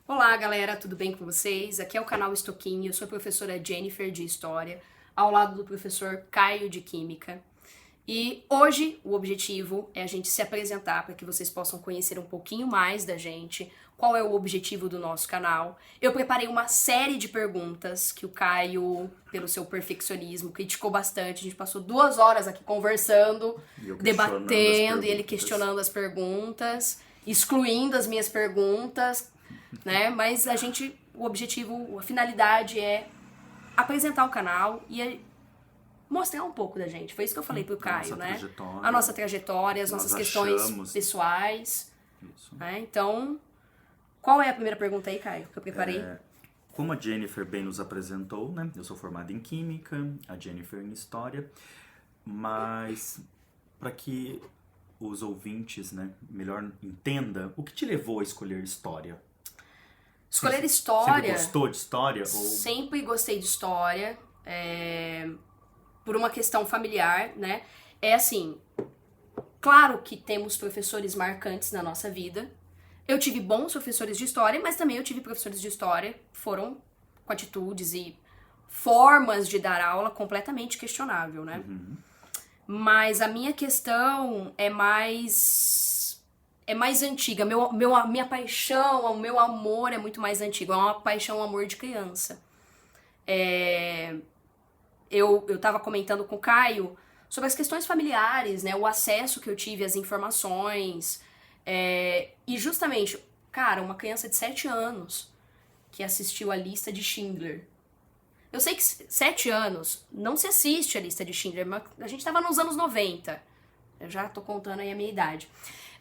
Olá galera, tudo bem com vocês? Aqui é o canal Estoquinho, eu sou a professora Jennifer de História, ao lado do professor Caio de Química. E hoje o objetivo é a gente se apresentar para que vocês possam conhecer um pouquinho mais da gente, qual é o objetivo do nosso canal. Eu preparei uma série de perguntas que o Caio, pelo seu perfeccionismo, criticou bastante. A gente passou 2 horas aqui conversando, debatendo, e ele questionando as perguntas, excluindo as minhas perguntas, né? Mas o objetivo, a finalidade é apresentar o canal e mostrar um pouco da gente. Foi isso que eu falei pro Caio, né? A nossa trajetória, as nossas questões pessoais. Isso. Né? Então, qual é a primeira pergunta aí, Caio, que eu preparei? Como a Jennifer bem nos apresentou, né? Eu sou formado em Química, a Jennifer em História, mas para que os ouvintes, né, melhor entendam, o que te levou a escolher História? Escolher História... Sempre gostou de História? Sempre gostei de História, por uma questão familiar, né? É assim, claro que temos professores marcantes na nossa vida. Eu tive bons professores de História, mas também eu tive professores de História que foram com atitudes e formas de dar aula completamente questionável, né? Uhum. Mas a minha questão é mais antiga. Minha paixão, o meu amor é muito mais antigo. É uma paixão, um amor de criança. Eu tava comentando com o Caio sobre as questões familiares, né? O acesso que eu tive às informações. E justamente, cara, uma criança de 7 anos que assistiu a lista de Schindler. Eu sei que 7 anos não se assiste a lista de Schindler, mas a gente tava nos anos 90. Eu já tô contando aí a minha idade.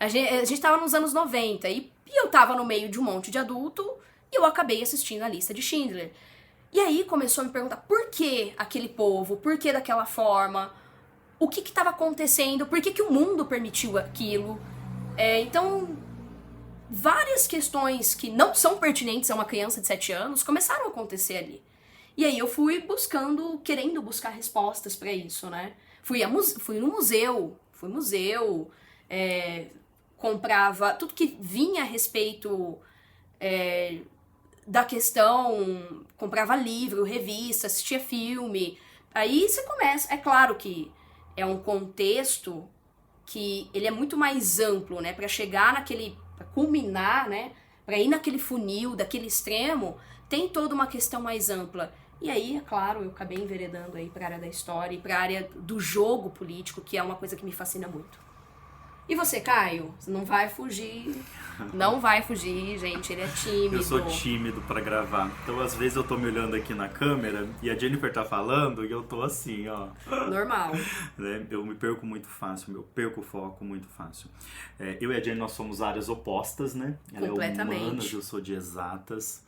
A gente tava nos anos 90 e eu tava no meio de um monte de adulto e eu acabei assistindo a lista de Schindler. E aí começou a me perguntar por que aquele povo, por que daquela forma, o que estava acontecendo, por que o mundo permitiu aquilo. Então, várias questões que não são pertinentes a uma criança de 7 anos começaram a acontecer ali. E aí eu fui querendo buscar respostas para isso, né? Fui no museu, comprava tudo que vinha a respeito da questão, comprava livro, revista, assistia filme. Aí você começa, é claro que é um contexto que ele é muito mais amplo, né, para chegar para culminar, né, para ir naquele funil, daquele extremo, tem toda uma questão mais ampla. E aí, é claro, eu acabei enveredando aí para a área da história e para a área do jogo político, que é uma coisa que me fascina muito. E você, Caio? Você não vai fugir. Não vai fugir, gente. Ele é tímido. Eu sou tímido pra gravar. Então, às vezes, eu tô me olhando aqui na câmera e a Jennifer tá falando e eu tô assim, ó. Normal. Né? Eu me perco muito fácil, eu perco o foco muito fácil. Eu e a Jennifer, nós somos áreas opostas, né? Ela completamente. É humanas, eu sou de exatas.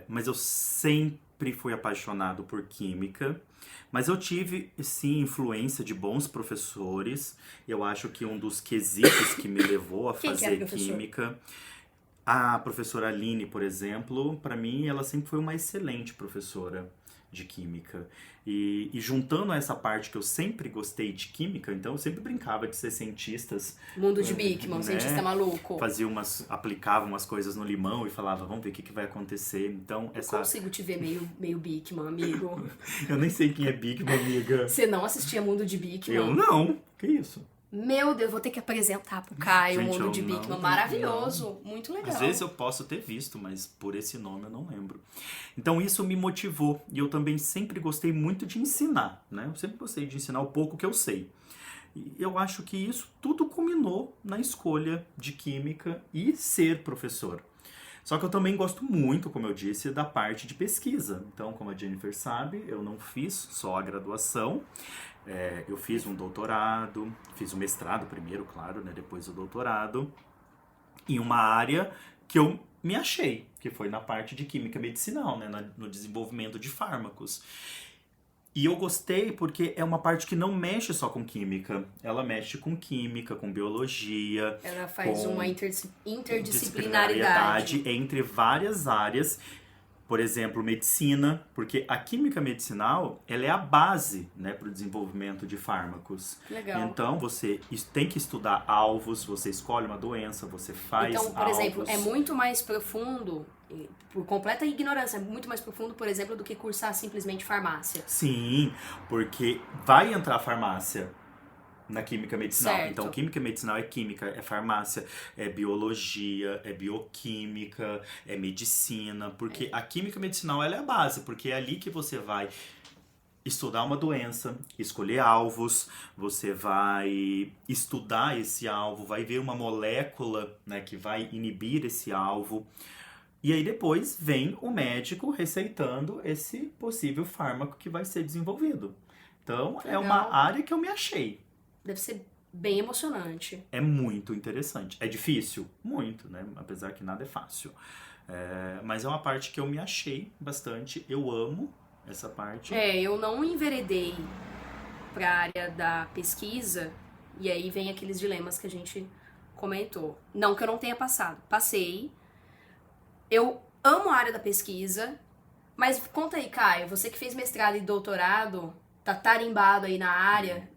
Mas eu sempre fui apaixonado por Química. Mas eu tive, sim, influência de bons professores. Eu acho que um dos quesitos que me levou a fazer Química... A professora Aline, por exemplo, para mim, ela sempre foi uma excelente professora de Química. E juntando essa parte que eu sempre gostei de Química, então eu sempre brincava de ser cientistas. Mundo de Bickman, né? Cientista maluco. Aplicava umas coisas no limão e falava, vamos ver o que vai acontecer. Então, eu consigo te ver meio Bickman, amigo. Eu nem sei quem é Bickman, amiga. Você não assistia Mundo de Bickman? Eu não. Que isso? Meu Deus, vou ter que apresentar pro Caio o Mundo de Bickman. Maravilhoso, muito legal. Às vezes eu posso ter visto, mas por esse nome eu não lembro. Então isso me motivou. E eu também sempre gostei muito de ensinar, né? Eu sempre gostei de ensinar o pouco que eu sei. E eu acho que isso tudo culminou na escolha de Química e ser professor. Só que eu também gosto muito, como eu disse, da parte de pesquisa. Então, como a Jennifer sabe, eu não fiz só a graduação. Eu fiz um doutorado, fiz o mestrado primeiro, claro, né, depois o doutorado, em uma área que eu me achei, que foi na parte de química medicinal, né, no desenvolvimento de fármacos. E eu gostei porque é uma parte que não mexe só com química. Ela mexe com química, com biologia. Ela faz uma interdisciplinaridade entre várias áreas. Por exemplo, medicina, porque a química medicinal, ela é a base, né, para o desenvolvimento de fármacos. Legal. Então, você tem que estudar alvos, você escolhe uma doença, você faz Então, por alvos. exemplo, é muito mais profundo, por completa ignorância, é muito mais profundo, por exemplo, do que cursar simplesmente farmácia. Sim, porque vai entrar farmácia na química medicinal. Certo. Então, química medicinal é química, é farmácia, é biologia, é bioquímica, é medicina, porque a química medicinal ela é a base, porque é ali que você vai estudar uma doença, escolher alvos, você vai estudar esse alvo, vai ver uma molécula, né, que vai inibir esse alvo. E aí depois vem o médico receitando esse possível fármaco que vai ser desenvolvido. Então, é uma área que eu me achei. Deve ser bem emocionante. É muito interessante. É difícil? Muito, né? Apesar que nada é fácil. Mas é uma parte que eu me achei bastante. Eu amo essa parte. Eu não enveredei para a área da pesquisa, e aí vem aqueles dilemas que a gente comentou. Não que eu não tenha passado. Passei. Eu amo a área da pesquisa, mas conta aí, Caio, você que fez mestrado e doutorado, tá tarimbado aí na área,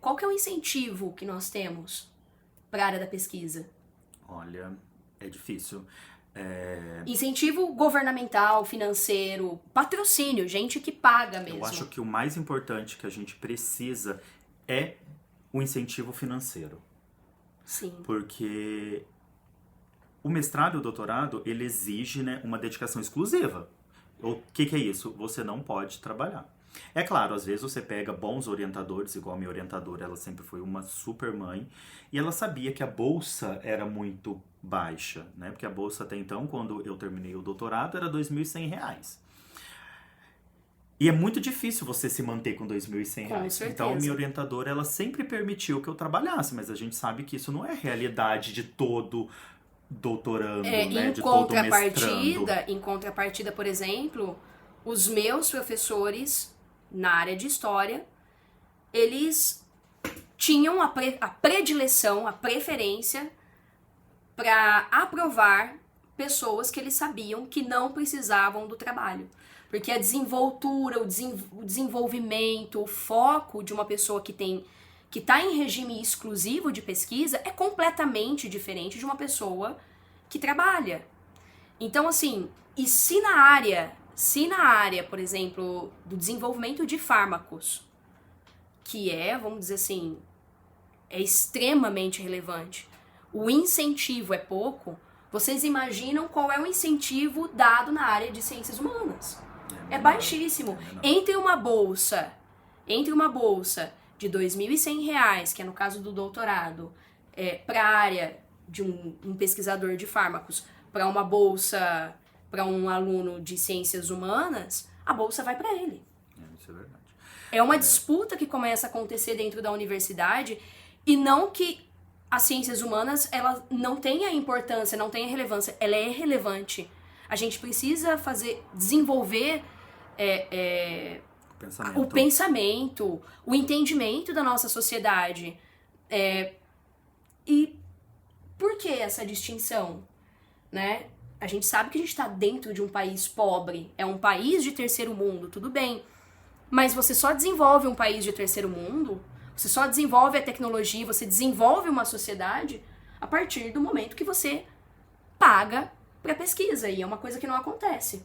qual que é o incentivo que nós temos para a área da pesquisa? Olha, é difícil. Incentivo governamental, financeiro, patrocínio, gente que paga mesmo. Eu acho que o mais importante que a gente precisa é o incentivo financeiro. Sim. Porque o mestrado e o doutorado, ele exige, né, uma dedicação exclusiva. O que é isso? Você não pode trabalhar. É claro, às vezes você pega bons orientadores, igual a minha orientadora, ela sempre foi uma super mãe, e ela sabia que a bolsa era muito baixa, né? Porque a bolsa até então, quando eu terminei o doutorado, era R$2.100. E é muito difícil você se manter com R$2.100. Com certeza. Então, minha orientadora, ela sempre permitiu que eu trabalhasse, mas a gente sabe que isso não é a realidade de todo doutorando, né? De todo mestrando. Em contrapartida, por exemplo, os meus professores na área de história, eles tinham a predileção, a preferência para aprovar pessoas que eles sabiam que não precisavam do trabalho. Porque a desenvoltura, o desenvolvimento, o foco de uma pessoa que está em regime exclusivo de pesquisa é completamente diferente de uma pessoa que trabalha. Então, assim, e se na área, por exemplo, do desenvolvimento de fármacos, que vamos dizer assim, é extremamente relevante, o incentivo é pouco, vocês imaginam qual é o incentivo dado na área de ciências humanas? É baixíssimo. Entre uma bolsa de R$2.100, que é no caso do doutorado, para a área de um pesquisador de fármacos, para uma bolsa para um aluno de ciências humanas, a bolsa vai para ele. Isso é verdade. É uma disputa que começa a acontecer dentro da universidade, e não que as ciências humanas ela não tenha importância, não tenha relevância, ela é relevante. A gente precisa desenvolver o pensamento, o entendimento da nossa sociedade. E por que essa distinção? Né? A gente sabe que a gente está dentro de um país pobre, é um país de terceiro mundo, tudo bem. Mas você só desenvolve um país de terceiro mundo, você só desenvolve a tecnologia, você desenvolve uma sociedade a partir do momento que você paga para pesquisa, e é uma coisa que não acontece.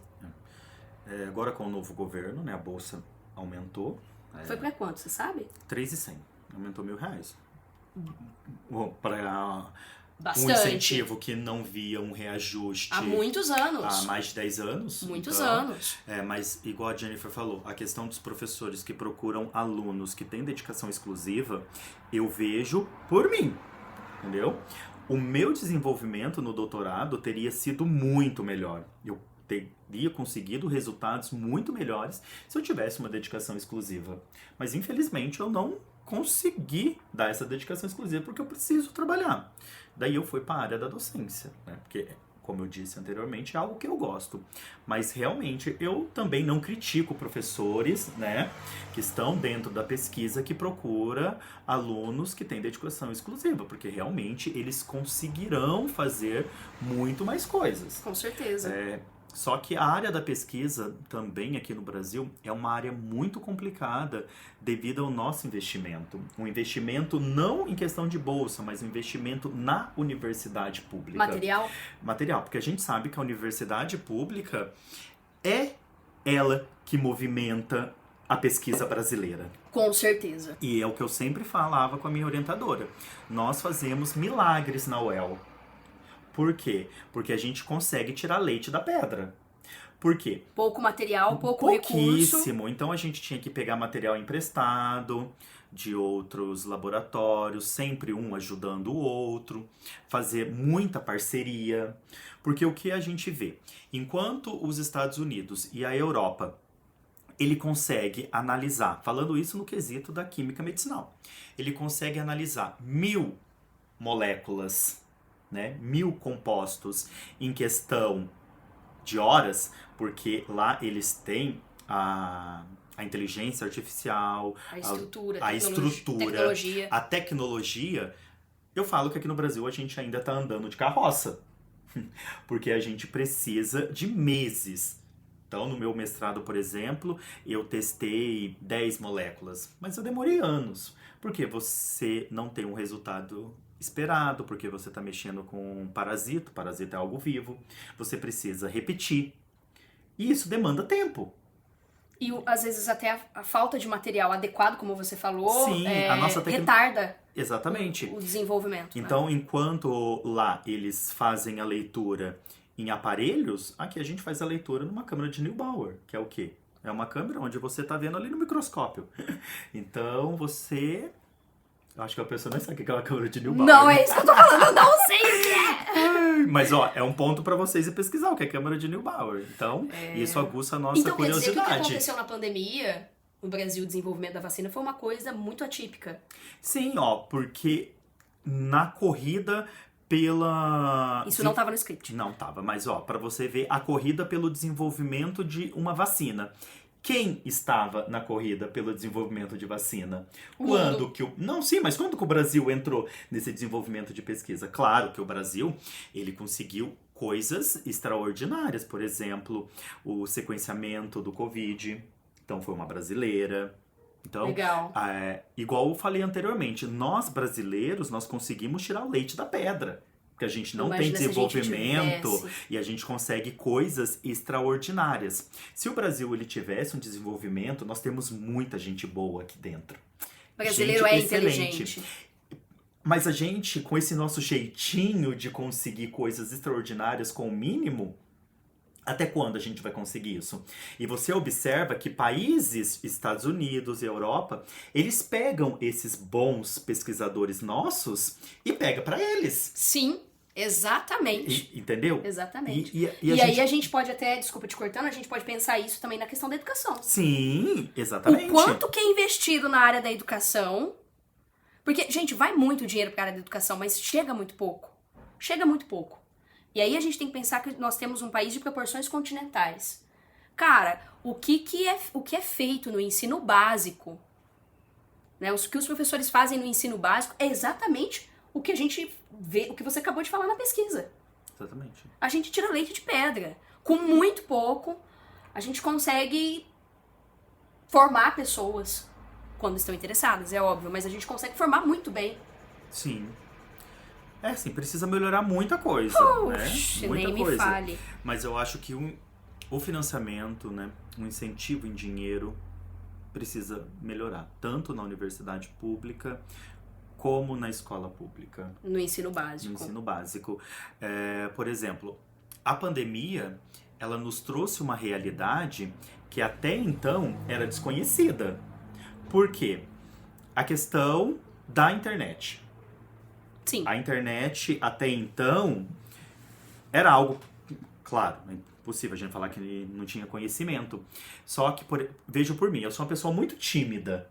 Agora com o novo governo, né, a bolsa aumentou. Foi para quanto, você sabe? 3.100. Aumentou R$1.000. Para bastante. Um incentivo que não via um reajuste há muitos anos. Há mais de 10 anos. Muitos anos. Mas igual a Jennifer falou, a questão dos professores que procuram alunos que têm dedicação exclusiva, eu vejo por mim, entendeu? O meu desenvolvimento no doutorado teria sido muito melhor. Eu teria conseguido resultados muito melhores se eu tivesse uma dedicação exclusiva. Mas infelizmente eu não consegui dar essa dedicação exclusiva porque eu preciso trabalhar. Daí eu fui para a área da docência, né? Porque, como eu disse anteriormente, é algo que eu gosto. Mas realmente eu também não critico professores, né, que estão dentro da pesquisa que procura alunos que têm dedicação exclusiva, porque realmente eles conseguirão fazer muito mais coisas. Com certeza. Só que a área da pesquisa também aqui no Brasil é uma área muito complicada devido ao nosso investimento. Um investimento não em questão de bolsa, mas um investimento na universidade pública. Material? Material, porque a gente sabe que a universidade pública é ela que movimenta a pesquisa brasileira. Com certeza. E é o que eu sempre falava com a minha orientadora. Nós fazemos milagres na UEL. Por quê? Porque a gente consegue tirar leite da pedra. Por quê? Pouco material, pouco recurso. Pouquíssimo. Então a gente tinha que pegar material emprestado de outros laboratórios, sempre um ajudando o outro, fazer muita parceria. Porque o que a gente vê? Enquanto os Estados Unidos e a Europa, ele consegue analisar, falando isso no quesito da química medicinal, ele consegue analisar 1000 moléculas, né, 1000 compostos em questão de horas, porque lá eles têm a inteligência artificial, a tecnologia. Eu falo que aqui no Brasil a gente ainda está andando de carroça, porque a gente precisa de meses. Então, no meu mestrado, por exemplo, eu testei 10 moléculas, mas eu demorei anos, porque você não tem um resultado esperado, porque você está mexendo com um parasita é algo vivo, você precisa repetir, e isso demanda tempo. E às vezes até a falta de material adequado, como você falou, sim, a nossa retarda exatamente o desenvolvimento. Então, né? Enquanto lá eles fazem a leitura em aparelhos, aqui a gente faz a leitura numa câmera de Neubauer, que é o quê? É uma câmera onde você está vendo ali no microscópio. Então, você... Eu acho que a pessoa não sabe o que é aquela câmera de Neubauer. Não, é isso que eu tô falando, eu não sei o que é! Mas, ó, é um ponto pra vocês ir pesquisar o que é câmera de Neubauer. Então, isso aguça a nossa então, curiosidade. Então, quer dizer que o que aconteceu na pandemia, no Brasil, o desenvolvimento da vacina, foi uma coisa muito atípica. Sim, ó, porque na corrida pela... Isso não estava no script. Não estava, mas ó, para você ver a corrida pelo desenvolvimento de uma vacina. Quem estava na corrida pelo desenvolvimento de vacina? Quando que o... Não, sim, mas quando que o Brasil entrou nesse desenvolvimento de pesquisa? Claro que o Brasil, ele conseguiu coisas extraordinárias. Por exemplo, o sequenciamento do Covid. Então, foi uma brasileira. Então, legal. Igual eu falei anteriormente, nós brasileiros, nós conseguimos tirar o leite da pedra. Porque a gente não tem desenvolvimento e a gente consegue coisas extraordinárias. Se o Brasil ele tivesse um desenvolvimento, nós temos muita gente boa aqui dentro. O brasileiro é inteligente. Mas a gente, com esse nosso jeitinho de conseguir coisas extraordinárias com o mínimo, até quando a gente vai conseguir isso? E você observa que países, Estados Unidos e Europa, eles pegam esses bons pesquisadores nossos e pegam para eles. Sim, exatamente. Entendeu? Exatamente. E aí a gente pode até, desculpa te cortando, a gente pode pensar isso também na questão da educação. Sim, exatamente. O quanto que é investido na área da educação. Porque, gente, vai muito dinheiro para a área da educação, mas chega muito pouco. Chega muito pouco. E aí a gente tem que pensar que nós temos um país de proporções continentais. Cara, o que é feito no ensino básico, né? O que os professores fazem no ensino básico é exatamente o que a gente vê, o que você acabou de falar na pesquisa. Exatamente. A gente tira leite de pedra. Com muito pouco, a gente consegue formar pessoas quando estão interessadas, é óbvio, mas a gente consegue formar muito bem. Sim. Sim, precisa melhorar muita coisa, né? Muita nem coisa. Me fale. Mas eu acho que o financiamento, né, um incentivo em dinheiro precisa melhorar, tanto na universidade pública como na escola pública. No ensino básico. No ensino básico. Por exemplo, a pandemia, ela nos trouxe uma realidade que até então era desconhecida. Por quê? A questão da internet. Sim. A internet, até então, era algo, claro, é impossível a gente falar que não tinha conhecimento. Só que, vejo por mim, eu sou uma pessoa muito tímida.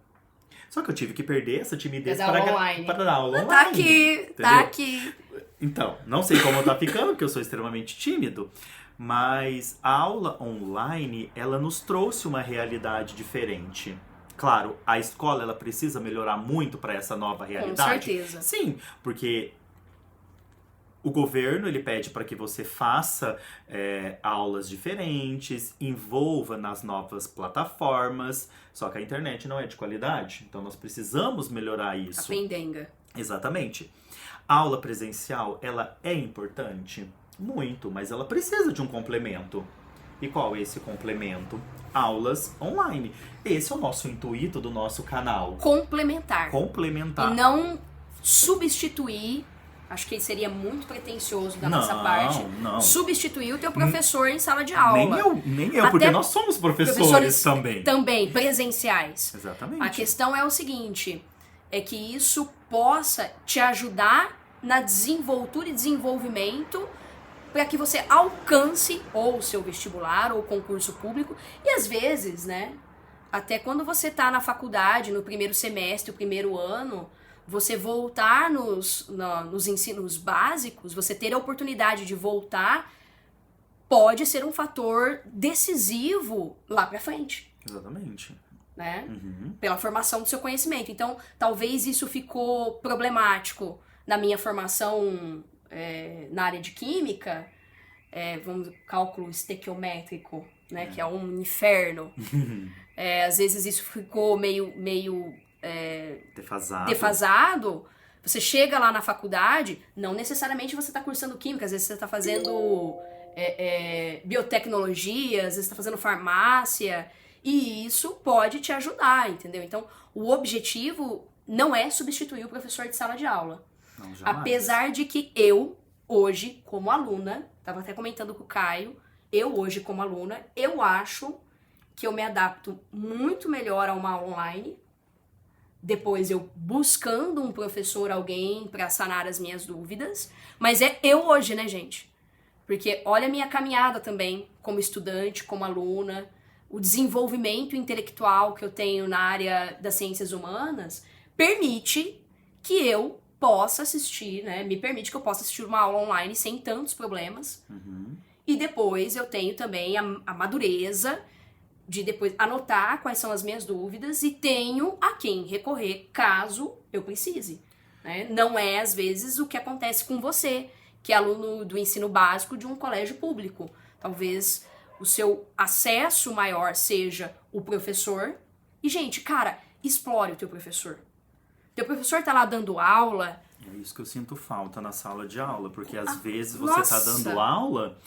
Só que eu tive que perder essa timidez para dar aula online. Tá aqui, entendeu? Tá aqui. Então, não sei como tá ficando, porque eu sou extremamente tímido, mas a aula online, ela nos trouxe uma realidade diferente. Claro, a escola ela precisa melhorar muito para essa nova realidade. Com certeza. Sim, porque O governo, ele pede para que você faça aulas diferentes, envolva nas novas plataformas, só que a internet não é de qualidade, então nós precisamos melhorar isso. A pendenga. Exatamente. A aula presencial, ela é importante? Muito, mas ela precisa de um complemento. E qual é esse complemento? Aulas online. Esse é o nosso intuito do nosso canal. Complementar. Complementar. E não substituir, acho que seria muito pretencioso da nossa parte, não. substituir o teu professor em sala de aula. Nem eu, porque nós somos professores também. Também, presenciais. Exatamente. A questão é o seguinte, é que isso possa te ajudar na desenvoltura e desenvolvimento para que você alcance ou o seu vestibular ou concurso público. E às vezes, né, até quando você está na faculdade, no primeiro semestre, o primeiro ano, você voltar nos ensinos básicos, você ter a oportunidade de voltar, pode ser um fator decisivo lá para frente. Exatamente. Né? Uhum. Pela formação do seu conhecimento. Então, talvez isso ficou problemático na minha formação na área de química, cálculo estequiométrico, né, que é um inferno. Às vezes isso ficou meio defasado. Você chega lá na faculdade, não necessariamente você está cursando química, às vezes você está fazendo biotecnologia, às vezes você está fazendo farmácia, e isso pode te ajudar, entendeu? Então, o objetivo não é substituir o professor de sala de aula. Não, jamais. Apesar de que eu, hoje, como aluna, estava até comentando com o Caio, eu hoje, como aluna, eu acho que eu me adapto muito melhor a uma aula online, depois eu buscando um professor, alguém para sanar as minhas dúvidas, mas é eu hoje, né, gente? Porque olha a minha caminhada também, como estudante, como aluna, o desenvolvimento intelectual que eu tenho na área das ciências humanas permite que eu possa assistir, né? Me permite que eu possa assistir uma aula online sem tantos problemas. Uhum. E depois eu tenho também a madureza de depois anotar quais são as minhas dúvidas e tenho a quem recorrer caso eu precise. Né? Não é, às vezes, o que acontece com você, que é aluno do ensino básico de um colégio público. Talvez o seu acesso maior seja o professor. E, gente, cara, explore o teu professor. Teu professor tá lá dando aula. É isso que eu sinto falta na sala de aula, porque às vezes você tá dando aula,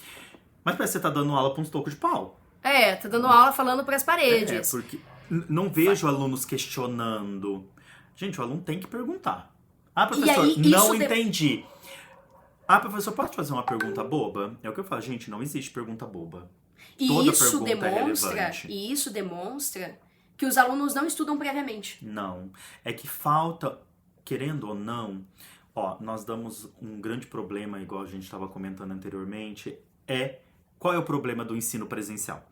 mas parece que você tá dando aula pra uns tocos de pau. Tá dando aula falando pras paredes. Porque não vejo alunos questionando. Gente, o aluno tem que perguntar. Ah, professor, aí, não entendi. Ah, professor, pode fazer uma pergunta boba? É o que eu falo, gente, não existe pergunta boba. Toda pergunta é relevante. E isso demonstra que os alunos não estudam previamente. Não. É que falta, querendo ou não, nós damos um grande problema, igual a gente estava comentando anteriormente, qual é o problema do ensino presencial?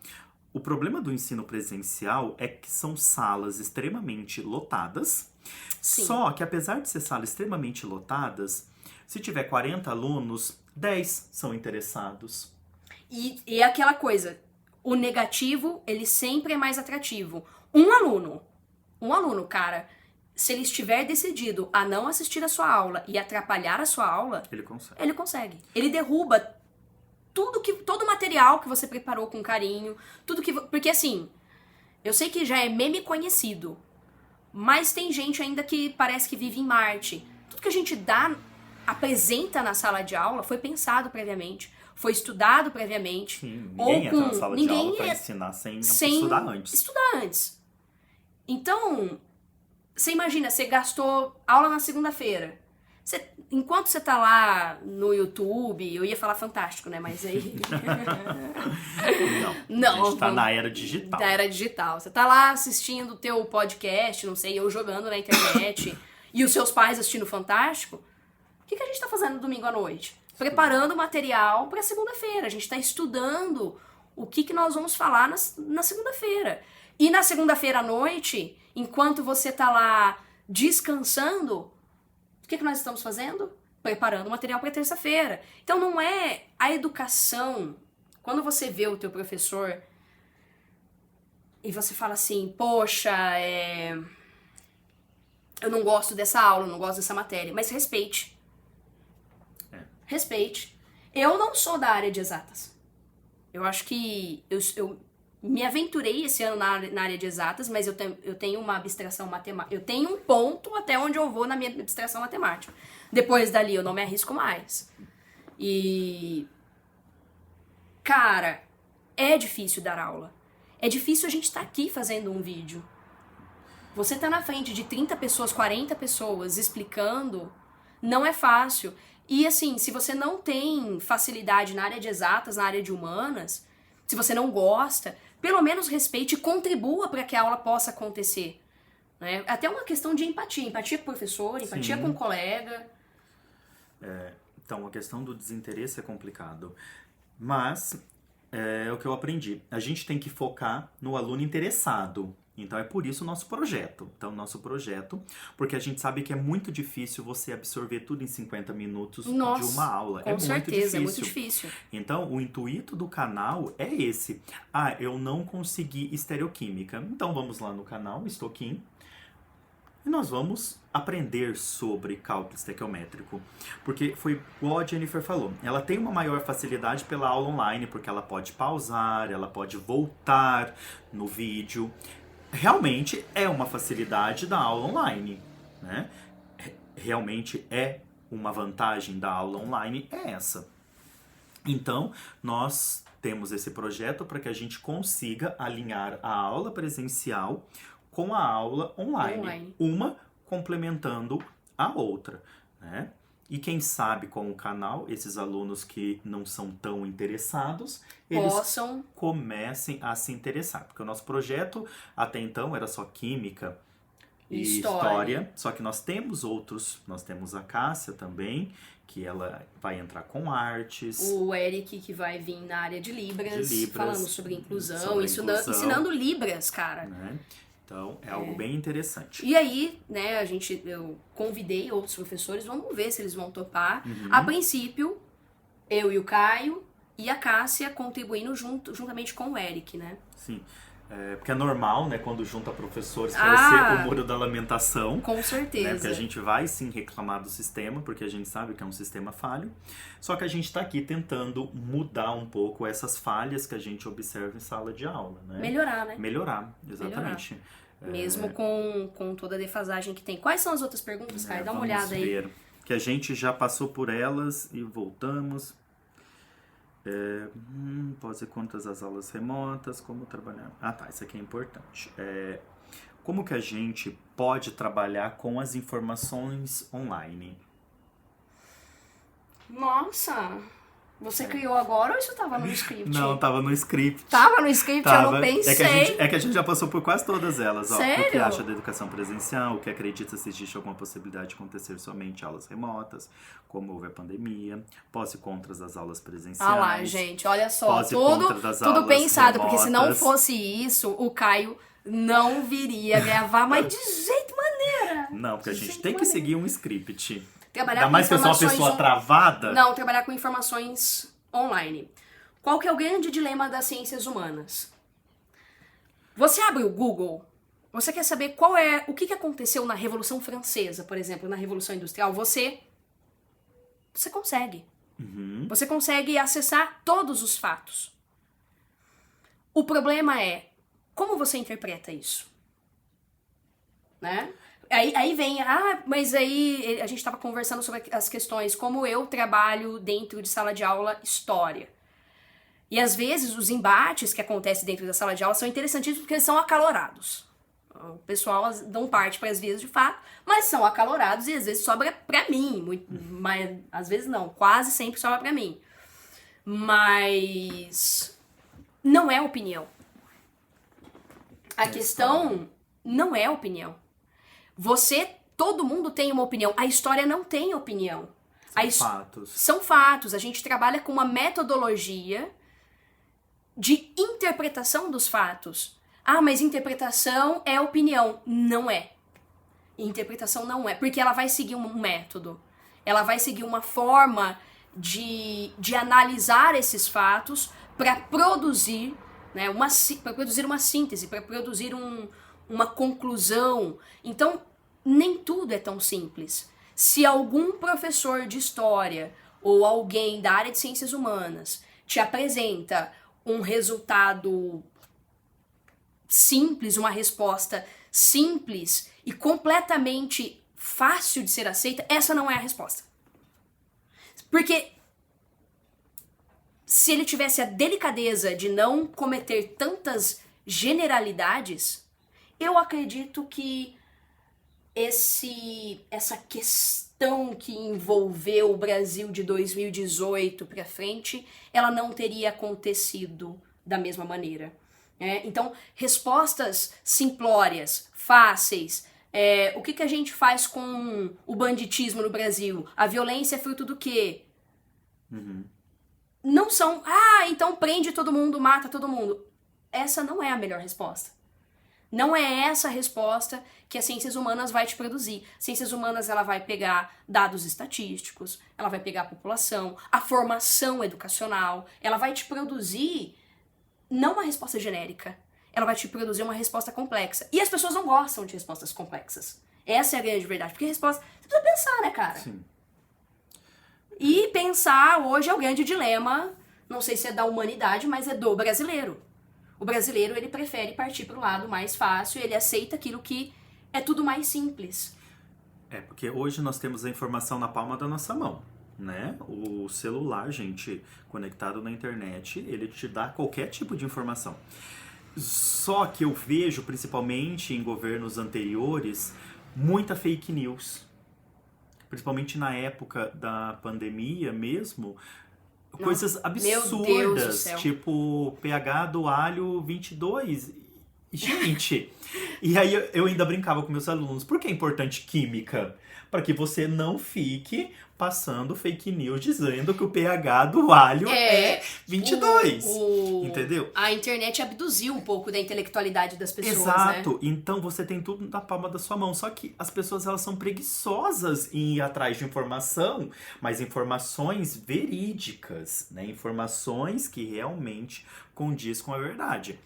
O problema do ensino presencial é que são salas extremamente lotadas. Sim. Só que apesar de ser salas extremamente lotadas, se tiver 40 alunos, 10 são interessados. E é aquela coisa, o negativo, ele sempre é mais atrativo. Um aluno, cara, se ele estiver decidido a não assistir a sua aula e atrapalhar a sua aula, ele consegue. Ele derruba todo o material que você preparou com carinho, porque assim, eu sei que já é meme conhecido, mas tem gente ainda que parece que vive em Marte. Tudo que a gente apresenta na sala de aula foi pensado previamente, foi estudado previamente. Sim, ninguém entra na sala de aula pra ensinar sem estudar antes. Então, você imagina, você gastou aula na segunda-feira. Enquanto você tá lá no YouTube, eu ia falar fantástico, né? Mas aí... Não, a gente tá na era digital. Na era digital. Você tá lá assistindo o teu podcast, não sei, eu jogando na internet, e os seus pais assistindo Fantástico. O que a gente tá fazendo no domingo à noite? Preparando material pra segunda-feira. A gente tá estudando o que nós vamos falar na segunda-feira. E na segunda-feira à noite, enquanto você tá lá descansando, o que nós estamos fazendo? Preparando material para terça-feira. Então não é a educação. Quando você vê o teu professor e você fala assim, poxa, eu não gosto dessa aula, eu não gosto dessa matéria, mas respeite. respeite. Eu não sou da área de exatas. Eu acho que eu me aventurei esse ano na área de exatas, mas eu tenho uma abstração matemática. Eu tenho um ponto até onde eu vou na minha abstração matemática. Depois dali eu não me arrisco mais. E... cara, é difícil dar aula. É difícil a gente estar aqui fazendo um vídeo. Você tá na frente de 30 pessoas, 40 pessoas explicando, não é fácil. E assim, se você não tem facilidade na área de exatas, na área de humanas, se você não gosta, pelo menos respeite e contribua para que a aula possa acontecer. Né? Até uma questão de empatia. Empatia com o professor, empatia com o colega. Então, a questão do desinteresse é complicado. Mas é o que eu aprendi. A gente tem que focar no aluno interessado. Então é por isso o nosso projeto. Porque a gente sabe que é muito difícil você absorver tudo em 50 minutos de uma aula. Com certeza, é muito difícil. Então o intuito do canal é esse. Eu não consegui estereoquímica. Então vamos lá no canal, Estoquim, e nós vamos aprender sobre cálculo estequiométrico. Porque foi igual a Jennifer falou. Ela tem uma maior facilidade pela aula online, porque ela pode pausar, ela pode voltar no vídeo. Realmente é uma facilidade da aula online, né? Realmente é uma vantagem da aula online, é essa. Então, nós temos esse projeto para que a gente consiga alinhar a aula presencial com a aula online. Uma complementando a outra, né? E quem sabe com o canal, esses alunos que não são tão interessados, eles comecem a se interessar. Porque o nosso projeto, até então, era só química e história. Só que nós temos outros. Nós temos a Cássia também, que ela vai entrar com artes. O Eric, que vai vir na área de Libras falando sobre inclusão, ensinando Libras, cara. Né? Então, é algo bem interessante. E aí, né, eu convidei outros professores, vamos ver se eles vão topar. A princípio, eu e o Caio e a Cássia contribuindo juntamente com o Eric, né? Sim. Porque é normal, né, quando junta professores, parecer o muro da lamentação. Com certeza. Né, porque a gente vai sim reclamar do sistema, porque a gente sabe que é um sistema falho. Só que a gente está aqui tentando mudar um pouco essas falhas que a gente observa em sala de aula, né? Melhorar, né? Melhorar, exatamente. Mesmo com toda a defasagem que tem. Quais são as outras perguntas, Caio? Dá uma olhada aí. Ver. Que a gente já passou por elas e voltamos. Pode ser quantas as aulas remotas, como trabalhar... tá, isso aqui é importante. Como que a gente pode trabalhar com as informações online? Nossa! Você criou agora ou isso estava no script? Não, estava no script. Tava no script, eu não pensei. É que a gente já passou por quase todas elas. Sério? O que acha da educação presencial, o que acredita se existe alguma possibilidade de acontecer somente aulas remotas, como houve a pandemia, pós e contras das aulas presenciais. Lá, gente, olha só, tudo pensado, porque se não fosse isso, o Caio não viria gravar, mas de jeito maneira. Não, porque a gente tem que seguir um script. Ainda mais que eu sou uma pessoa travada. Não, trabalhar com informações online. Qual que é o grande dilema das ciências humanas? Você abre o Google, você quer saber o que aconteceu na Revolução Francesa, por exemplo, na Revolução Industrial, você consegue. Você consegue acessar todos os fatos. O problema é como você interpreta isso, né? Aí vem, mas aí a gente estava conversando sobre as questões, como eu trabalho dentro de sala de aula história. E às vezes os embates que acontecem dentro da sala de aula são interessantíssimos porque eles são acalorados. O pessoal dão parte para as vias de fato, mas são acalorados e às vezes sobra para mim. Mas às vezes não, quase sempre sobra para mim. Mas não é opinião. A questão não é opinião. Todo mundo tem uma opinião. A história não tem opinião. Fatos. São fatos. A gente trabalha com uma metodologia de interpretação dos fatos. Mas interpretação é opinião. Não é. Interpretação não é. Porque ela vai seguir um método. Ela vai seguir uma forma de analisar esses fatos para produzir, né, para produzir uma síntese, para produzir uma conclusão. Então, nem tudo é tão simples. Se algum professor de história ou alguém da área de ciências humanas te apresenta um resultado simples, uma resposta simples e completamente fácil de ser aceita, essa não é a resposta. Porque se ele tivesse a delicadeza de não cometer tantas generalidades, eu acredito que essa questão que envolveu o Brasil de 2018 para frente, ela não teria acontecido da mesma maneira. Então, respostas simplórias, fáceis. O que a gente faz com o banditismo no Brasil? A violência é fruto do quê? Não são, então prende todo mundo, mata todo mundo. Essa não é a melhor resposta. Não é essa a resposta que as ciências humanas vai te produzir. Ciências humanas, ela vai pegar dados estatísticos, ela vai pegar a população, a formação educacional, ela vai te produzir não uma resposta genérica, ela vai te produzir uma resposta complexa. E as pessoas não gostam de respostas complexas. Essa é a grande verdade, porque resposta, você precisa pensar, né, cara? Sim. E pensar hoje é o grande dilema, não sei se é da humanidade, mas é do brasileiro. O brasileiro, ele prefere partir para o lado mais fácil, ele aceita aquilo que é tudo mais simples. Porque hoje nós temos a informação na palma da nossa mão, né? O celular, gente, conectado na internet, ele te dá qualquer tipo de informação. Só que eu vejo, principalmente em governos anteriores, muita fake news. Principalmente na época da pandemia mesmo, coisas absurdas, tipo pH do alho 22. Gente, e aí eu ainda brincava com meus alunos, por que é importante química? Para que você não fique passando fake news dizendo que o pH do alho é 22, entendeu? A internet abduziu um pouco da intelectualidade das pessoas, Exato, né? Então você tem tudo na palma da sua mão, só que as pessoas elas são preguiçosas em ir atrás de informação, mas informações verídicas, né? Informações que realmente condiz com a verdade.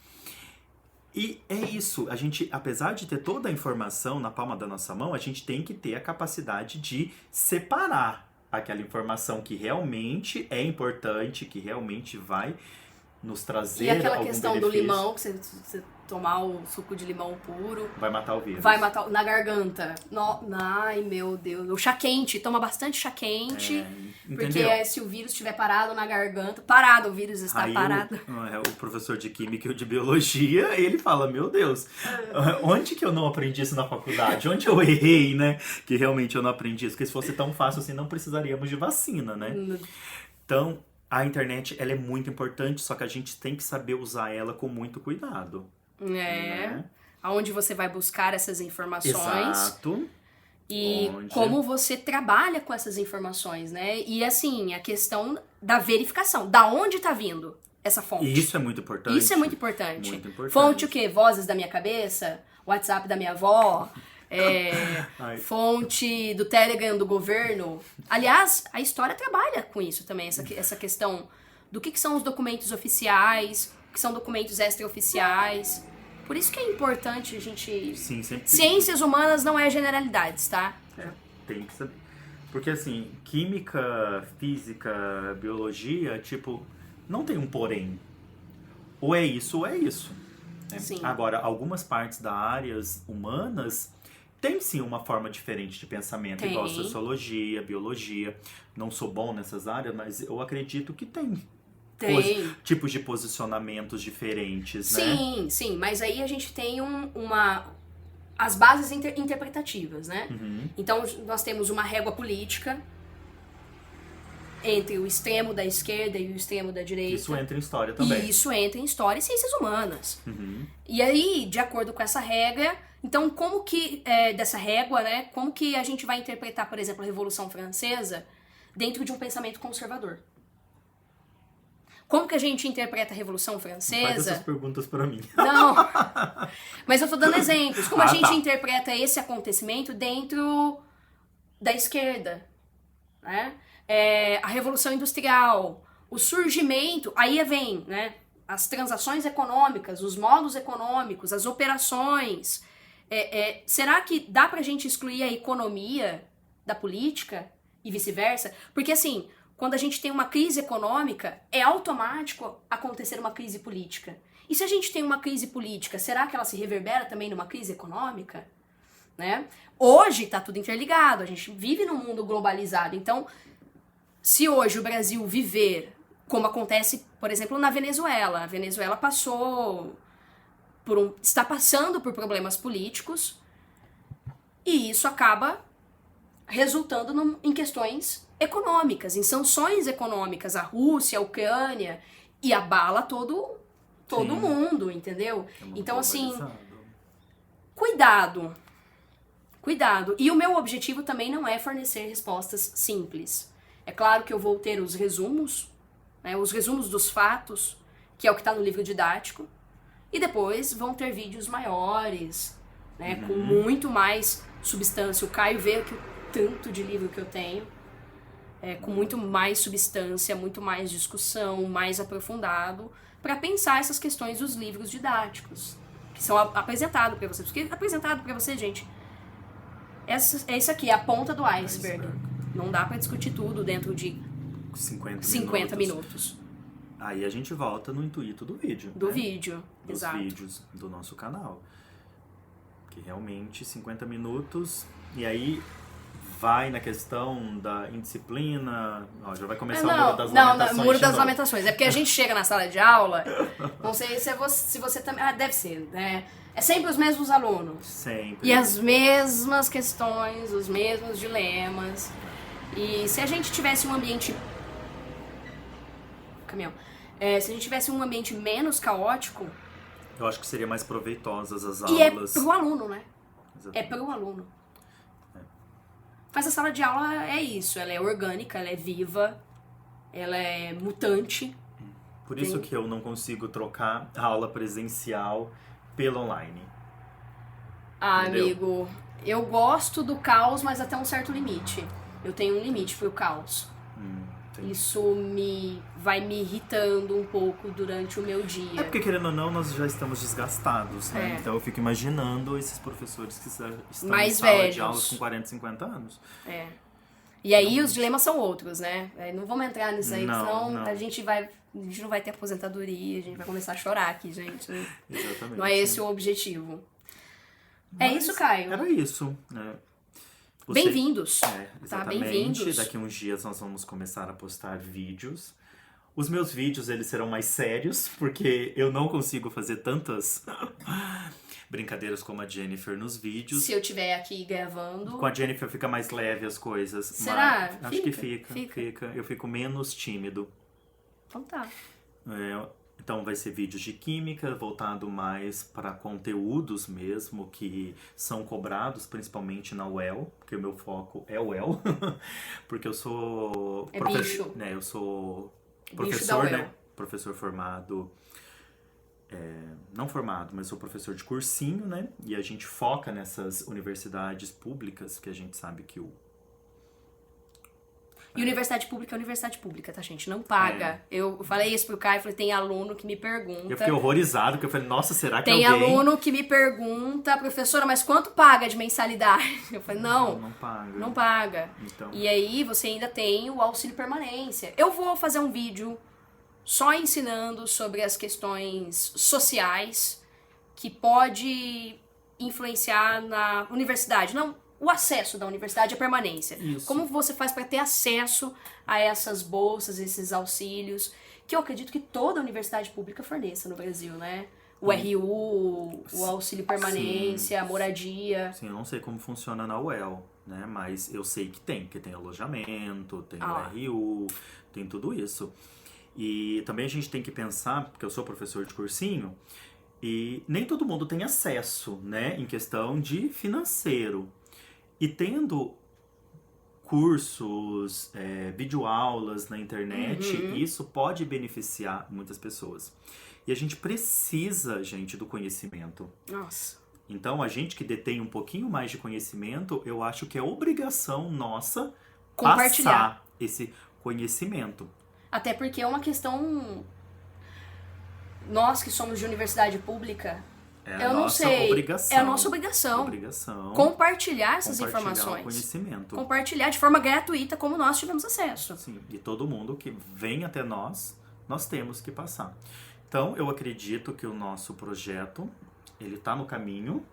E é isso, a gente, apesar de ter toda a informação na palma da nossa mão, a gente tem que ter a capacidade de separar aquela informação que realmente é importante, que realmente vai nos trazer algum benefício. E aquela questão do limão, que você tomar o suco de limão puro... Vai matar o vírus. Vai matar na garganta. Ai, meu Deus. O chá quente, toma bastante chá quente. Porque se o vírus estiver parado na garganta... Parado, o vírus está parado. O professor de química e de biologia, ele fala, meu Deus, onde que eu não aprendi isso na faculdade? Onde eu errei, né? Que realmente eu não aprendi isso. Porque se fosse tão fácil assim, não precisaríamos de vacina, né? Então, a internet, ela é muito importante, só que a gente tem que saber usar ela com muito cuidado. Né? Aonde você vai buscar essas informações. Exato. E como você trabalha com essas informações, né? E assim, a questão da verificação. Da onde tá vindo essa fonte? Isso é muito importante. Isso é muito importante. Muito importante. Fonte o quê? Vozes da minha cabeça? WhatsApp da minha avó? Fonte do Telegram do governo? Aliás, a história trabalha com isso também, essa questão do que são os documentos oficiais, o que são documentos extraoficiais. Por isso que é importante a gente... Sim, sempre. Ciências humanas não é generalidade, tá? Tem que saber. Porque assim, química, física, biologia, tipo, não tem um porém. Ou é isso ou é isso. Né? Sim. Agora, algumas partes das áreas humanas tem sim uma forma diferente de pensamento, igual a sociologia, biologia. Não sou bom nessas áreas, mas eu acredito que tem. Tipos de posicionamentos diferentes, né? Sim, mas aí a gente tem as bases interpretativas, né? Então nós temos uma régua política entre o extremo da esquerda e o extremo da direita. Isso entra em história também. E isso entra em história e ciências humanas. E aí, de acordo com essa regra, então como que, dessa régua, né? Como que a gente vai interpretar, por exemplo, a Revolução Francesa dentro de um pensamento conservador? Como que a gente interpreta a Revolução Francesa? Faz essas perguntas pra mim. Não, mas eu tô dando exemplos. Como a gente interpreta esse acontecimento dentro da esquerda, né? A Revolução Industrial, o surgimento, aí vem, né? As transações econômicas, os modos econômicos, as operações. Será que dá pra gente excluir a economia da política e vice-versa? Porque assim... quando a gente tem uma crise econômica, é automático acontecer uma crise política. E se a gente tem uma crise política, será que ela se reverbera também numa crise econômica? Né? Hoje está tudo interligado, a gente vive num mundo globalizado. Então, se hoje o Brasil viver como acontece, por exemplo, na Venezuela, a Venezuela está passando por problemas políticos e isso acaba resultando em questões econômicas, em sanções econômicas, a Rússia, a Ucrânia, e abala todo mundo, entendeu? Então, assim, cuidado. E o meu objetivo também não é fornecer respostas simples. É claro que eu vou ter os resumos, né, os resumos dos fatos, que é o que está no livro didático, e depois vão ter vídeos maiores, né, com muito mais substância. O Caio vê aqui o tanto de livro que eu tenho, com muito mais substância, muito mais discussão, mais aprofundado, para pensar essas questões dos livros didáticos, que são apresentados para você. Porque apresentado para você, gente, é isso aqui, é a ponta do iceberg. Não dá para discutir tudo dentro de 50 minutos. Aí a gente volta no intuito do vídeo. Do vídeo, exato. Dos vídeos do nosso canal. Que realmente 50 minutos, e aí vai na questão da indisciplina. Ó, já vai começar o Muro das Lamentações. Não, Muro das Lamentações. É porque a gente chega na sala de aula, não sei se você também... Ah, deve ser, né? É sempre os mesmos alunos. Sempre. E as mesmas questões, os mesmos dilemas. E se a gente tivesse um ambiente... Caminhão. Se a gente tivesse um ambiente menos caótico... Eu acho que seria mais proveitosas as aulas. E é pro aluno, né? Exatamente. É pro aluno. Mas a sala de aula é isso, ela é orgânica, ela é viva, ela é mutante. Por isso que eu não consigo trocar a aula presencial pelo online. Ah, entendeu? Amigo, eu gosto do caos, mas até um certo limite. Eu tenho um limite pro caos. Isso vai me irritando um pouco durante o meu dia. É porque, querendo ou não, nós já estamos desgastados, né? Então eu fico imaginando esses professores que estão mais em sala velhos. de aulas com 40, 50 anos. E aí os dilemas são outros, né? Não vamos entrar nisso aí, senão a gente não vai ter aposentadoria, a gente vai começar a chorar aqui, gente. Exatamente. Não é esse o objetivo. Mas é isso, Caio. Era isso, né? Bem-vindos. Exatamente. Bem-vindos. Daqui uns dias nós vamos começar a postar vídeos. Os meus vídeos, eles serão mais sérios, porque eu não consigo fazer tantas brincadeiras como a Jennifer nos vídeos. Se eu estiver aqui gravando... Com a Jennifer fica mais leve as coisas. Será? Mas acho que fica. Eu fico menos tímido. Então tá. Então vai ser vídeos de química, voltado mais para conteúdos mesmo, que são cobrados principalmente na UEL, porque o meu foco é UEL, porque eu sou bicho. Né, eu sou professor, né? Professor formado, não formado, mas sou professor de cursinho, né? E a gente foca nessas universidades públicas, que a gente sabe que E universidade pública é universidade pública, tá, gente? Não paga. Eu falei isso pro Caio, falei, tem aluno que me pergunta... Eu fiquei horrorizado, porque eu falei, nossa, será que tem alguém... Tem aluno que me pergunta, professora, mas quanto paga de mensalidade? Eu falei, não paga. Não paga. Então... E aí você ainda tem o auxílio permanência. Eu vou fazer um vídeo só ensinando sobre as questões sociais que pode influenciar na universidade. Não... O acesso da universidade, a permanência. Isso. Como você faz para ter acesso a essas bolsas, esses auxílios, que eu acredito que toda universidade pública forneça no Brasil, né? O RU, o auxílio permanência, a moradia. Sim, eu não sei como funciona na UEL, né? Mas eu sei que tem, porque tem alojamento, tem o RU, tem tudo isso. E também a gente tem que pensar, porque eu sou professor de cursinho, e nem todo mundo tem acesso, né? Em questão de financeiro. E tendo cursos, videoaulas na internet, isso pode beneficiar muitas pessoas. E a gente precisa, gente, do conhecimento. Nossa. Então, a gente que detém um pouquinho mais de conhecimento, eu acho que é obrigação nossa compartilhar passar esse conhecimento. Até porque é uma questão... Nós que somos de universidade pública... É eu a não nossa sei. obrigação. É a nossa obrigação. Compartilhar Compartilhar essas o informações. conhecimento. Compartilhar de forma gratuita, como nós tivemos acesso. Sim, e todo mundo que vem até nós temos que passar. Então, eu acredito que o nosso projeto, ele tá no caminho,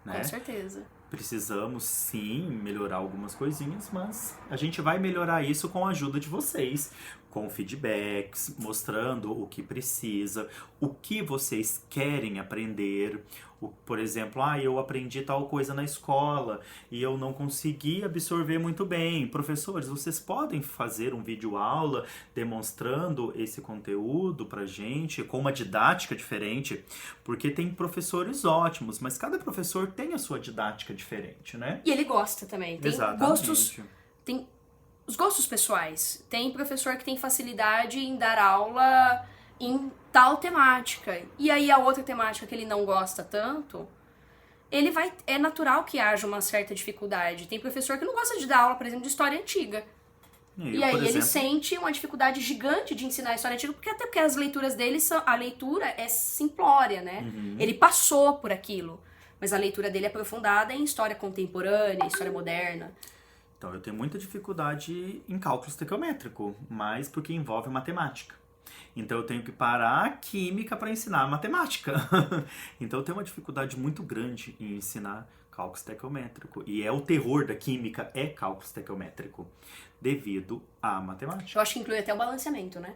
né? Com certeza. Precisamos, sim, melhorar algumas coisinhas, mas a gente vai melhorar isso com a ajuda de vocês, com feedbacks, mostrando o que precisa, o que vocês querem aprender. Por exemplo, eu aprendi tal coisa na escola e eu não consegui absorver muito bem. Professores, vocês podem fazer um vídeo aula demonstrando esse conteúdo pra gente, com uma didática diferente, porque tem professores ótimos, mas cada professor tem a sua didática diferente, né? E ele gosta também. Tem Exatamente. Tem os gostos pessoais. Tem professor que tem facilidade em dar aula em tal temática. E aí a outra temática que ele não gosta tanto, é natural que haja uma certa dificuldade. Tem professor que não gosta de dar aula, por exemplo, de história antiga. E aí ele sente uma dificuldade gigante de ensinar a história antiga, até porque as leituras dele a leitura é simplória, né? Ele passou por aquilo, mas a leitura dele é aprofundada em história contemporânea, história moderna. Então, eu tenho muita dificuldade em cálculo estequiométrico, mas porque envolve matemática. Então, eu tenho que parar a química para ensinar a matemática. Então, eu tenho uma dificuldade muito grande em ensinar cálculo estequiométrico. E o terror da química é cálculo estequiométrico, devido à matemática. Eu acho que inclui até o balanceamento, né?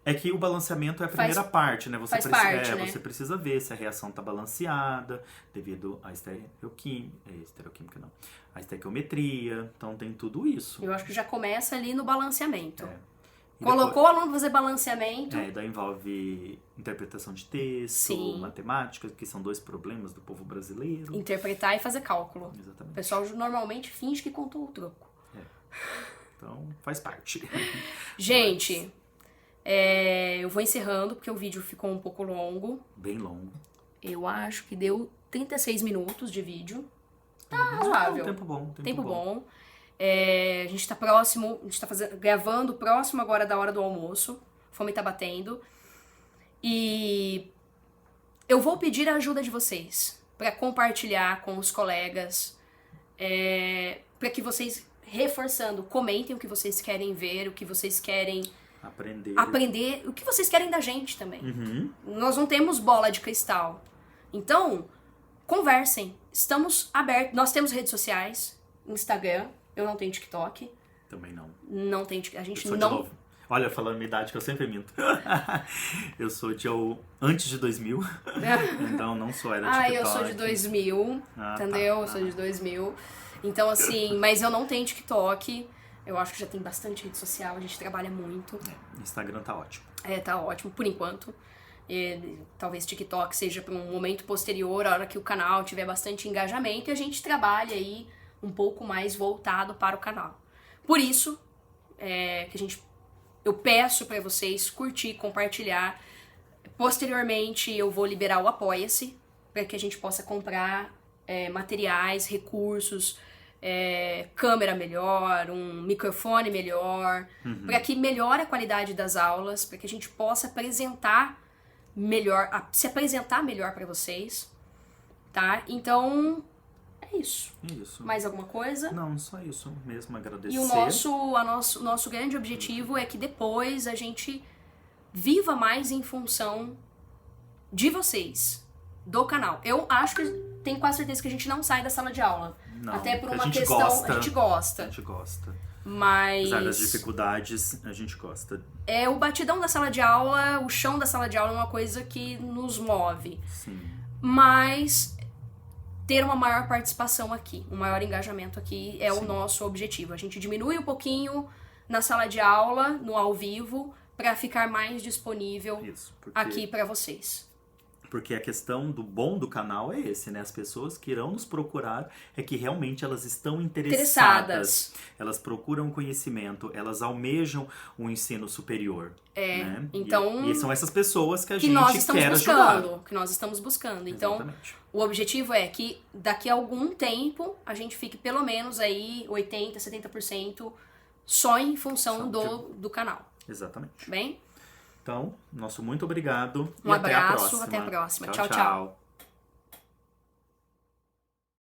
É que o balanceamento é a primeira parte, né? Faz parte, né? Você precisa ver se a reação está balanceada devido à estereoquímica, não. A estequiometria, então tem tudo isso. Eu acho que já começa ali no balanceamento. Depois, Colocou o aluno fazer balanceamento. daí envolve interpretação de texto, Sim. matemática, que são 2 problemas do povo brasileiro. Interpretar e fazer cálculo. Exatamente. O pessoal normalmente finge que contou o troco. Então, faz parte. Gente, eu vou encerrando, porque o vídeo ficou um pouco longo. Bem longo. Eu acho que deu 36 minutos de vídeo. Tá razoável. Tempo bom. Tempo bom. A gente tá próximo, a gente tá gravando próximo agora da hora do almoço. Fome tá batendo. E eu vou pedir a ajuda de vocês para compartilhar com os colegas, para que vocês, reforçando, comentem o que vocês querem ver, o que vocês querem aprender, o que vocês querem da gente também. Nós não temos bola de cristal. Então, conversem. Estamos abertos. Nós temos redes sociais, Instagram. Eu não tenho TikTok. Também não. Não tem. A gente Eu sou não. de novo. Olha, falando minha idade, que eu sempre minto. Eu sou antes de 2000. Então não sou era TikTok. Eu sou de 2000. Entendeu? Eu sou de 2000. Então, assim, mas eu não tenho TikTok. Eu acho que já tem bastante rede social. A gente trabalha muito. Instagram tá ótimo. Tá ótimo, por enquanto. Talvez TikTok seja para um momento posterior, a hora que o canal tiver bastante engajamento, e a gente trabalha aí um pouco mais voltado para o canal. Por isso, eu peço para vocês curtir, compartilhar. Posteriormente, eu vou liberar o Apoia-se, para que a gente possa comprar materiais, recursos, câmera melhor, um microfone melhor, para que melhore a qualidade das aulas, para que a gente possa apresentar melhor, se apresentar melhor para vocês, tá? Então, é isso. Mais alguma coisa? Não, só isso mesmo, agradecer. E o nosso grande objetivo é que depois a gente viva mais em função de vocês, do canal. Eu acho que tenho quase certeza que a gente não sai da sala de aula. Não, até por uma a gente questão. gosta. A gente gosta. A gente gosta. Mas. Apesar das dificuldades, a gente gosta. O batidão da sala de aula, o chão da sala de aula é uma coisa que nos move. Sim. Mas ter uma maior participação aqui, um maior engajamento aqui é o nosso objetivo. A gente diminui um pouquinho na sala de aula, no ao vivo, para ficar mais disponível aqui para vocês. Porque a questão do bom do canal é esse, né? As pessoas que irão nos procurar é que realmente elas estão interessadas. Elas procuram conhecimento, elas almejam um ensino superior. Né? Então, e são essas pessoas que a gente nós estamos quer buscando, ajudar. que nós estamos buscando. Exatamente. Então, o objetivo é que daqui a algum tempo a gente fique pelo menos aí 80%, 70% só em função do canal. Exatamente. Bem? Então, nosso muito obrigado. Um e até a abraço, próxima. até a próxima. Tchau, Tchau, tchau.